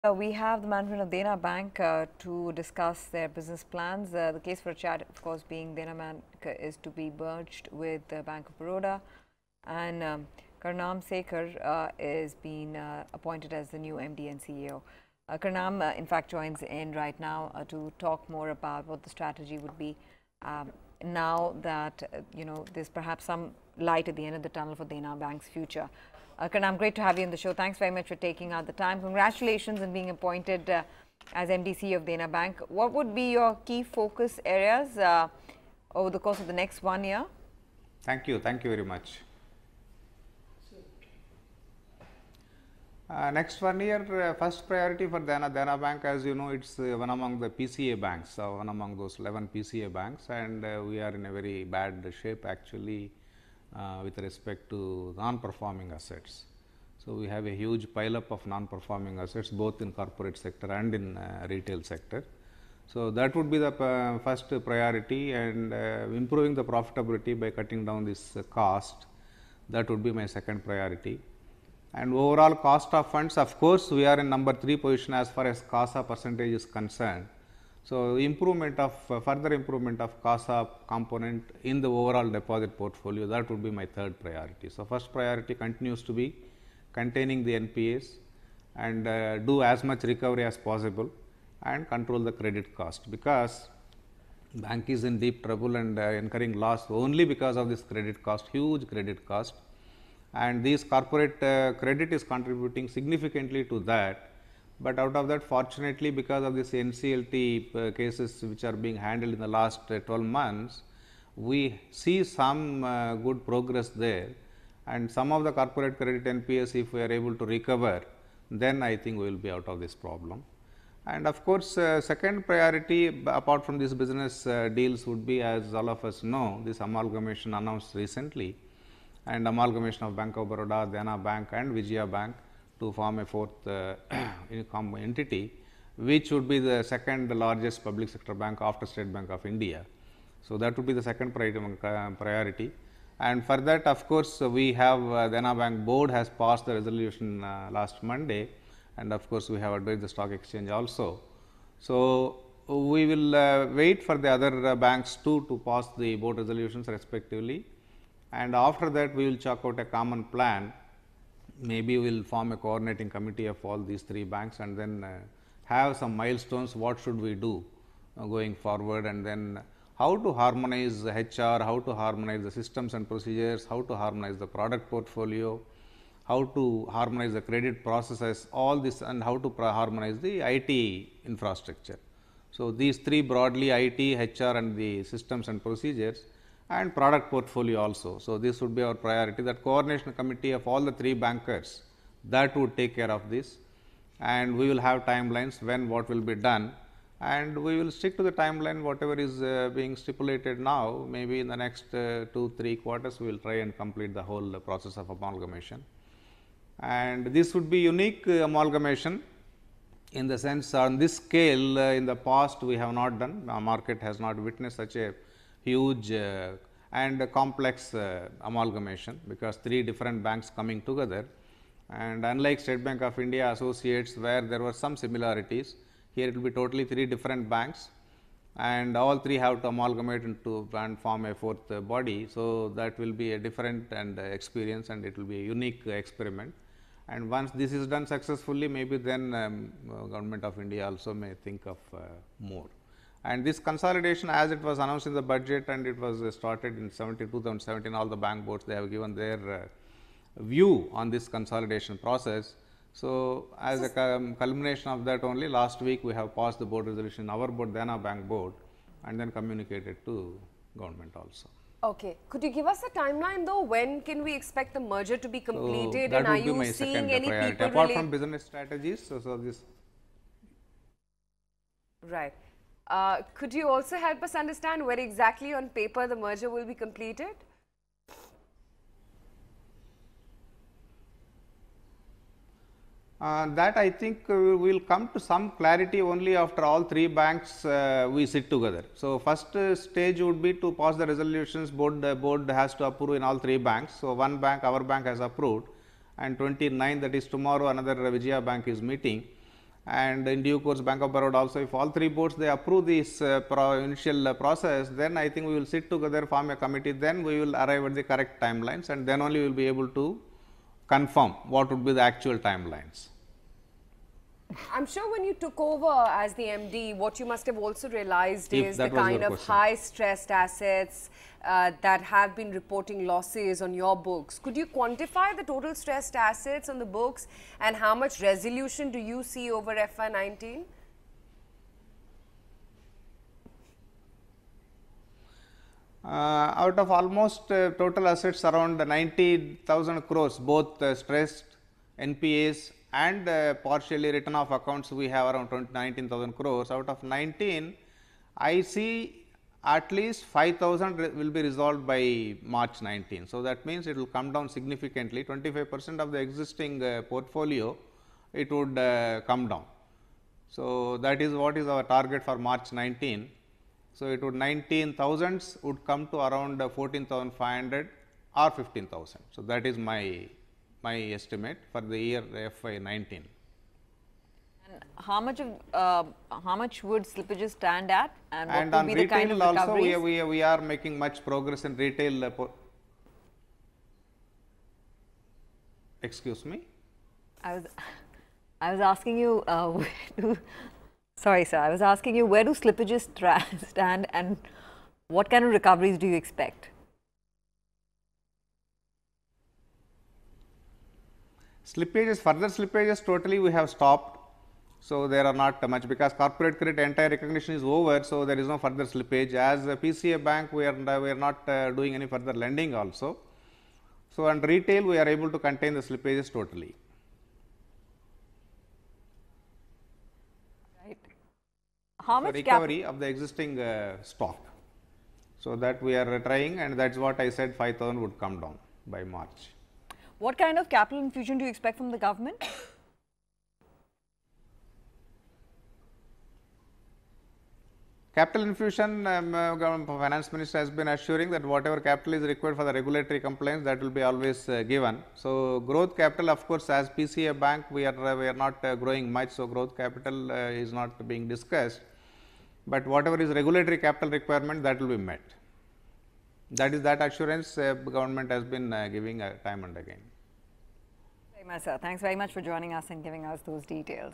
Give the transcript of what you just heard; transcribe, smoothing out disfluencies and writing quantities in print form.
We have the management of Dena Bank to discuss their business plans. The case for a chat, of course, being Dena Bank is to be merged with the Bank of Baroda, and Karnam Sekar is being appointed as the new MD and CEO. Karnam, in fact, joins in right now to talk more about what the strategy would be now that there's perhaps some light at the end of the tunnel for Dena Bank's future. Karnam, great to have you on the show. Thanks very much for taking out the time. Congratulations on being appointed as MD of Dena Bank. What would be your key focus areas over the course of the next 1 year? Thank you very much. Next 1 year, first priority for Dena Bank, as you know, it's one among the PCA banks, one among those 11 PCA banks, and we are in a very bad shape actually with respect to non-performing assets. So, we have a huge pile up of non-performing assets both in corporate sector and in retail sector. So, that would be the first priority, and improving the profitability by cutting down this cost, that would be my second priority. And overall cost of funds, of course, we are in number 3 position as far as CASA percentage is concerned. So, further improvement of CASA component in the overall deposit portfolio, that would be my third priority. So, first priority continues to be containing the NPAs and do as much recovery as possible and control the credit cost, because bank is in deep trouble and incurring loss only because of this credit cost, huge credit cost. And this corporate credit is contributing significantly to that, but out of that, fortunately, because of this NCLT cases which are being handled in the last 12 months, we see some good progress there, and some of the corporate credit NPS, if we are able to recover, then I think we will be out of this problem. And of course, second priority apart from this business deals would be, as all of us know, this amalgamation announced recently, and amalgamation of Bank of Baroda, Dena Bank and Vijaya Bank to form a fourth entity, which would be the second largest public sector bank after State Bank of India. So, that would be the second priority. And for that, of course, we have Dena Bank board has passed the resolution last Monday, and of course, we have advised the stock exchange also. So, we will wait for the other banks too to pass the board resolutions respectively, and after that we will chalk out a common plan. Maybe we will form a coordinating committee of all these 3 banks, and then have some milestones, what should we do going forward, and then how to harmonize the HR, how to harmonize the systems and procedures, how to harmonize the product portfolio, how to harmonize the credit processes, all this, and how to harmonize the IT infrastructure. So, these 3 broadly, IT, HR and the systems and procedures, and product portfolio also. So, this would be our priority, that coordination committee of all the 3 bankers, that would take care of this, and we will have timelines when what will be done, and we will stick to the timeline whatever is being stipulated now. Maybe in the next 2-3 quarters we will try and complete the whole process of amalgamation. And this would be unique amalgamation in the sense, on this scale in the past we have not done, the market has not witnessed such a huge and complex amalgamation, because 3 different banks coming together, and unlike State Bank of India associates where there were some similarities, here it will be totally 3 different banks, and all 3 have to amalgamate into and form a fourth body. So, that will be a different and experience, and it will be a unique experiment, and once this is done successfully, maybe then Government of India also may think of more. And this consolidation, as it was announced in the budget and it was started in 2017, all the bank boards, they have given their view on this consolidation process. So, as a culmination of that only, last week we have passed the board resolution, our board, Dena Bank board, and then communicated to government also. Okay. Could you give us a timeline though? When can we expect the merger to be completed, so and are you seeing any people apart from business strategies? So, this. Right. Could you also help us understand where exactly on paper the merger will be completed? That I think we will come to some clarity only after all 3 banks we sit together. So, first stage would be to pass the resolutions, board has to approve in all 3 banks. So, one bank, our bank has approved, and 29th, that is tomorrow, another Vijaya Bank is meeting, and in due course Bank of Baroda also, if all three boards they approve this initial process, then I think we will sit together, form a committee, then we will arrive at the correct timelines, and then only we will be able to confirm what would be the actual timelines. I'm sure when you took over as the MD, what you must have also realized If is that the was kind your of question. high stressed assets that have been reporting losses on your books. Could you quantify the total stressed assets on the books and how much resolution do you see over FY19? Out of almost total assets around 90,000 crores, both stressed NPAs and partially written off accounts, we have around 19,000 crores. Out of 19, I see at least 5,000 will be resolved by March 19. So, that means it will come down significantly, 25% of the existing portfolio, it would come down. So, that is what is our target for March 19. So, it would 19,000 would come to around 14,500 or 15,000. So, that is my estimate for the year FY19. And how much would slippages stand at, and what And would on be the kind of retail also recoveries? we are making much progress in retail. Excuse me. I was asking you where do, sorry sir, I was asking you where do slippages stand and what kind of recoveries do you expect? Slippages, further slippages totally we have stopped. So, there are not much because corporate credit entire recognition is over. So, there is no further slippage. As a PCA bank, we are not doing any further lending also. So, and retail we are able to contain the slippages totally. Right. How So, much recovery of the existing stock. So, that we are trying, and that is what I said 5,000 would come down by March. What kind of capital infusion do you expect from the government? Capital infusion, Finance Minister has been assuring that whatever capital is required for the regulatory compliance, that will be always given. So, growth capital, of course, as PCA bank we are not growing much. So, growth capital is not being discussed, but whatever is regulatory capital requirement, that will be met. That is that assurance government has been giving time and again. Very much, sir. Thanks very much for joining us and giving us those details.